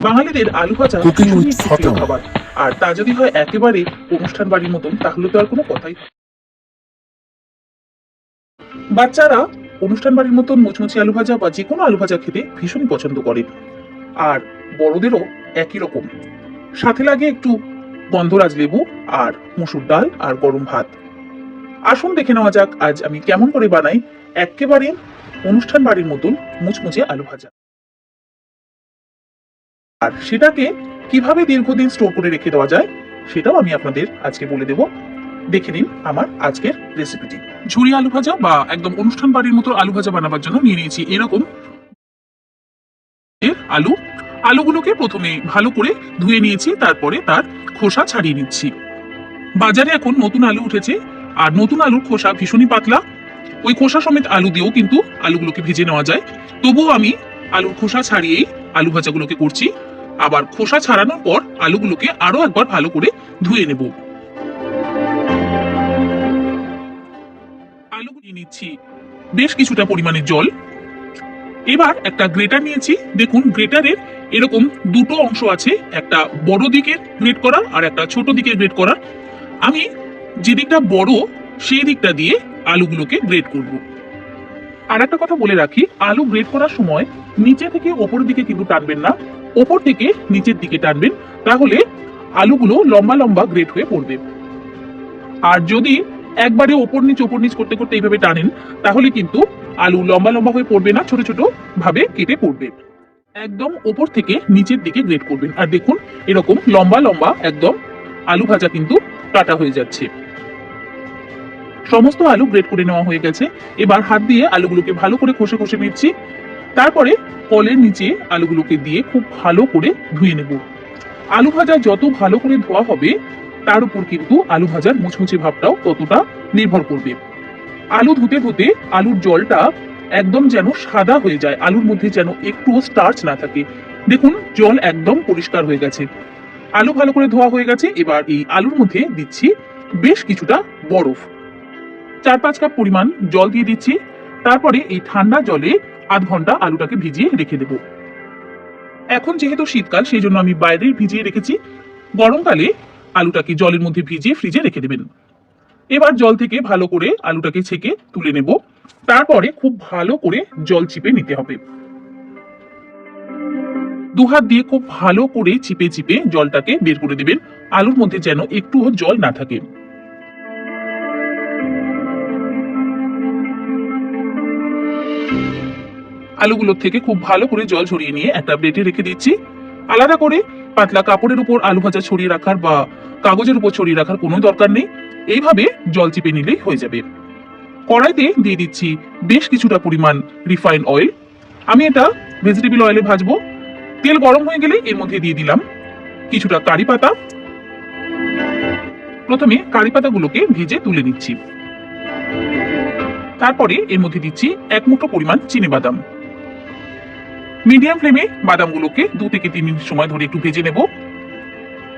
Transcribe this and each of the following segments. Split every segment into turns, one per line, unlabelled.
বাঙালিদের আলু ভাজা ভীষণই একটি প্রিয় খাবার। আর তা যদি হয় একেবারে অনুষ্ঠান বাড়ির মতন, তাহলে তো আর কোনো কথাই হয় না। বাচ্চারা অনুষ্ঠান বাড়ির মতন মুচমুচে আলু ভাজা বা যে কোনো আলু ভাজা খেতে ভীষণই পছন্দ করে। আর বড়দেরও একই রকম। সাথে লাগে একটু গন্ধরাজ লেবু আর মসুর ডাল আর গরম ভাত। আসুন দেখে নেওয়া যাক আজ আমি কেমন করে বানাই একেবারে অনুষ্ঠান বাড়ির মতন মুচমুচে আলু ভাজা। আর সেটাকে কিভাবে দীর্ঘদিন স্টোর করে রেখে দেওয়া যায় সেটাও আমি আপনাদের আজকে বলে দেব। দেখে নিন আমার আজকের রেসিপিটি। ঝুরি আলু ভাজা বা একদম অনুষ্ঠান বাড়ির মতো আলু ভাজা বানাবার জন্য নিয়ে নিয়েছি এরকম আলু। আলুগুলোকে প্রথমে ভালো করে ধুয়ে নিয়েছি, তারপরে তার খোসা ছাড়িয়ে নিচ্ছি। বাজারে এখন নতুন আলু উঠেছে, আর নতুন আলুর খোসা ভীষণই পাতলা। ওই খোসা সমেত আলু দিয়েও কিন্তু আলুগুলোকে ভেজে নেওয়া যায়। তবুও আমি আলুর খোসা ছাড়িয়েই আলু ভাজাগুলোকে করছি। আবার খোসা ছাড়ানোর পর আলুগুলোকে আরো একবার ভালো করে ধুয়ে নেব। আলুগুলো নিচ্ছি বেশ কিছুটা পরিমাণে জল। এবার একটা গ্রেটার নিয়েছি। দেখুন গ্রেটারের এরকম দুটো অংশ আছে, একটা বড় দিকের গ্রেট করা আর একটা ছোট দিকের গ্রেট করা। আমি যে দিকটা বড় সেই দিকটা দিয়ে আলুগুলোকে গ্রেট করব। আর একটা কথা বলে রাখি, আলু গ্রেট করার সময় নিচে থেকে ওপরের দিকে কিন্তু টানবেন না, ওপর থেকে নিচের দিকে টানবেন, তাহলে আলুগুলো লম্বা লম্বা গ্রেট হয়ে পড়বে। আর যদি একবারে ওপর নিচ করতে করতে এইভাবে টানেন, তাহলে কিন্তু আলু লম্বা লম্বা হয়ে পড়বে না, ছোট ছোট ভাবে কেটে পড়বে। একদম ওপর থেকে নিচের দিকে গ্রেট করবেন। আর দেখুন এরকম লম্বা লম্বা একদম আলু ভাজা কিন্তু কাটা হয়ে যাচ্ছে। সমস্ত আলু গ্রেট করে নেওয়া হয়ে গেছে। এবার হাত দিয়ে আলুগুলোকে ভালো করে ঘষে ঘষে নিচ্ছি। তারপরে কলের নিচে আলুগুলোকে দিয়ে খুব ভালো করে ধুয়ে নেব। আলু ভাজা যত ভালো করে ধোয়া হবে, তার উপর কিন্তু আলু ভাজার মুচমুচে ভাবটাও ততটা নির্ভর করবে। আলু ধুতে ধুতে আলুর জলটা একদম যেন সাদা হয়ে যায়, আলুর মধ্যে যেন একটুও স্টার্চ না থাকে। দেখুন জল একদম পরিষ্কার হয়ে গেছে, আলু ভালো করে ধোয়া হয়ে গেছে। এবার এই আলুর মধ্যে দিচ্ছি বেশ কিছুটা বরফ। 4-5 কাপ পরিমাণ জল দিয়ে দিচ্ছি। তারপরে এই ঠান্ডা জলে আধ ঘন্টা আলুটাকে ভিজিয়ে রেখে দেব। এখন যেহেতু শীতকাল, সেই জন্য আমি বাইরে ভিজিয়ে রেখেছি। গরমকালে আলুটাকে জলের মধ্যে ভিজিয়ে ফ্রিজে রেখে দেবেন। এবার জল থেকে ভালো করে আলুটাকে ছেঁকে তুলে নেব। তারপরে খুব ভালো করে জল চিপে নিতে হবে। দুহাত দিয়ে খুব ভালো করে চিপে চিপে জলটাকে বের করে দেবেন, আলুর মধ্যে যেন একটুও জল না থাকে। আলুগুলোর থেকে খুব ভালো করে জল ঝরিয়ে নিয়ে একটা প্লেটে রেখে দিচ্ছি। আলাদা করে পাতলা কাপড়ের উপর আলু ভাজা ছড়িয়ে রাখার বা কাগজের উপর ছড়িয়ে রাখার কোনো দরকার নেই, এইভাবে জল চিপে নিলেই হয়ে যাবে। কড়াইতে দিয়ে দিচ্ছি বেশ কিছুটা পরিমাণ রিফাইন্ড অয়েল। আমি এটা ভেজিটেবল অয়েলে ভাজবো। তেল গরম হয়ে গেলে এর মধ্যে দিয়ে দিলাম কিছুটা কারি পাতা। প্রথমে কারি পাতাগুলোকে ভেজে তুলে নিচ্ছি। তারপরে এর মধ্যে দিচ্ছি 1 মুঠো পরিমাণ চিনেবাদাম। মিডিয়াম ফ্লেমে বাদামগুলোকে 2 থেকে 3 মিনিট সময় ধরে একটু ভেজে নেব।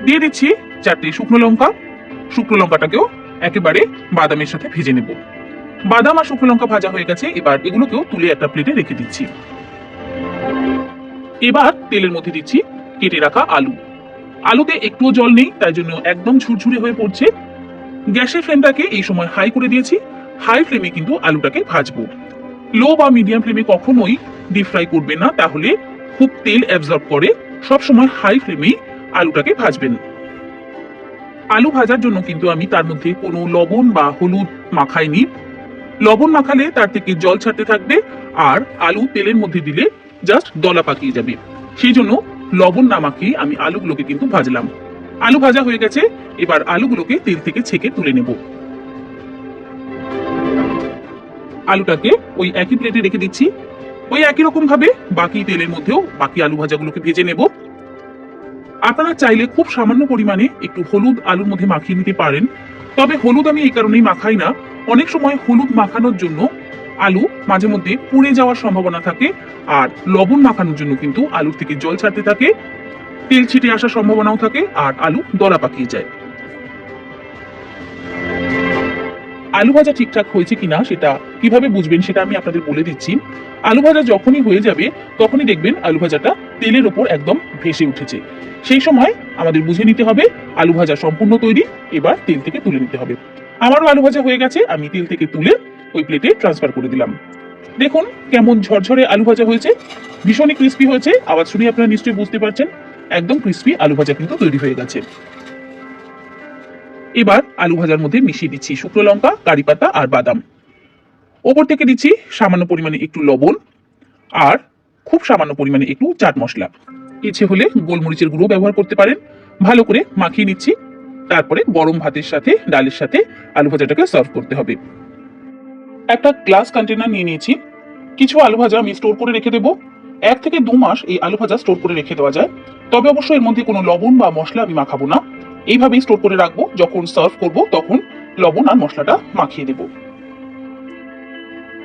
দিয়ে দিচ্ছি 4টে শুকনো লঙ্কা। শুকনো লঙ্কাটাকেও একেবারে বাদামের সাথে ভেজে নেব। বাদাম আর শুকনো লঙ্কা ভাজা হয়ে গেছে, এবার এগুলোকেও তুলে একটা প্লেটে রেখে দিচ্ছি। এবার তেলের মধ্যে দিচ্ছি কেটে রাখা আলু। আলুতে একটুও জল নেই, তাই জন্য একদম ঝুরঝুরে হয়ে পড়ছে। গ্যাসের ফ্লেমটাকে এই সময় হাই করে দিয়েছি। হাই ফ্লেমে কিন্তু আলুটাকে ভাজবো। লো বা মিডিয়াম ফ্লেমে কখনোই ডিপ ফ্রাই করবেন না, তাহলে খুব তেল অ্যাবজর্ব করে। সব সময় হাই ফ্লেমেই আলুটাকে ভাজবেন। আলু ভাজার জন্য কিন্তু আমি তার মধ্যে কোনো লবণ বা হলুদ মাখাইনি। লবণ মাখালে তার থেকে জল ছাড়তে থাকবে, আর আলু তেলের মধ্যে দিলে জাস্ট দলা পাকিয়ে যাবে। সেই জন্য লবণ না মাখিয়ে আমি আলুগুলোকে কিন্তু ভাজলাম। আলু ভাজা হয়ে গেছে, এবার আলুগুলোকে তেল থেকে ছেঁকে তুলে নেব। আলুটাকে ওই একই প্লেটে রেখে দিচ্ছি। ওই একই রকম ভাবে বাকি তেলের মধ্যেও বাকি আলু ভাজাগুলোকে ভেজে নেব। আপনারা চাইলে খুব সামান্য পরিমাণে একটু হলুদ আলুর মধ্যে মাখিয়ে নিতে পারেন, তবে হলুদ আমি এই কারণেই মাখাই না। অনেক সময় হলুদ মাখানোর জন্য আলু মাঝে মধ্যে পুড়ে যাওয়ার সম্ভাবনা থাকে, আর লবণ মাখানোর জন্য কিন্তু আলুর থেকে জল ছাড়তে থাকে, তেল ছিটে আসার সম্ভাবনাও থাকে, আর আলু দলা পাকিয়ে যায়। আলু ভাজা ঠিকঠাক হয়েছে কিনা সেটা কিভাবে বুঝবেন সেটা আমি আপনাদের বলে দিচ্ছি। আলু ভাজা যখনই হয়ে যাবে তখনই দেখবেন আলু ভাজাটা তেলের ওপর একদম ভেসে উঠেছে। সেই সময় আমাদের বুঝে নিতে হবে আলু ভাজা সম্পূর্ণ তৈরি, এবার তেল থেকে তুলে নিতে হবে। আমারও আলু ভাজা হয়ে গেছে, আমি তেল থেকে তুলে ওই প্লেটে ট্রান্সফার করে দিলাম। দেখুন কেমন ঝরঝরে আলু ভাজা হয়েছে, ভীষণই ক্রিস্পি হয়েছে। আওয়াজ শুনে আপনারা নিশ্চয়ই বুঝতে পারছেন একদম ক্রিস্পি আলু ভাজা কিন্তু তৈরি হয়ে গেছে। এবার আলু ভাজার মধ্যে মিশিয়ে দিচ্ছি শুকনো লঙ্কা, কারি পাতা আর বাদাম। ওপর থেকে দিচ্ছি সামান্য পরিমাণে একটু লবণ আর খুব সামান্য পরিমাণে একটু চাট মশলা। ইচ্ছে হলে গোলমরিচের গুঁড়ো ব্যবহার করতে পারেন। ভালো করে মাখিয়ে নিচ্ছি, তারপরে গরম ভাতের সাথে ডালের সাথে আলু ভাজাটাকে সার্ভ করতে হবে। একটা গ্লাস কন্টেনার নিয়ে নিয়েছি। কিছু আলু ভাজা আমি স্টোর করে রেখে দেবো। 1 থেকে 2 মাস এই আলু ভাজা স্টোর করে রেখে দেওয়া যায়। তবে অবশ্যই এর মধ্যে কোনো লবণ বা মশলা আমি মাখাবো না, এইভাবেই স্টোর করে রাখবো। যখন সার্ভ করব তখন লবণ আর মশলাটা মাখিয়ে দেবো।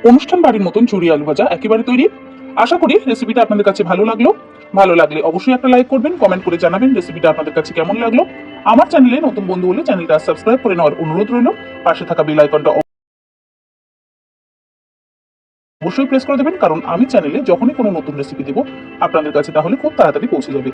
অনুষ্ঠান বাড়ির মতন ঝুরি আলু ভাজা একেবারে তৈরি। আশা করি রেসিপিটা আপনাদের কাছে ভালো লাগলো। ভালো লাগলে অবশ্যই একটা লাইক করবেন, কমেন্ট করে জানাবেন রেসিপিটা আপনাদের কাছে কেমন লাগলো। আমার চ্যানেলে নতুন বন্ধু হলে চ্যানেলটা সাবস্ক্রাইব করে নেওয়ার অনুরোধ রইল। পাশে থাকা বেল আইকনটা অবশ্যই প্রেস করে দেবেন, কারণ আমি চ্যানেলে যখনই কোনো নতুন রেসিপি দেবো আপনাদের কাছে তাহলে খুব তাড়াতাড়ি পৌঁছে যাবে।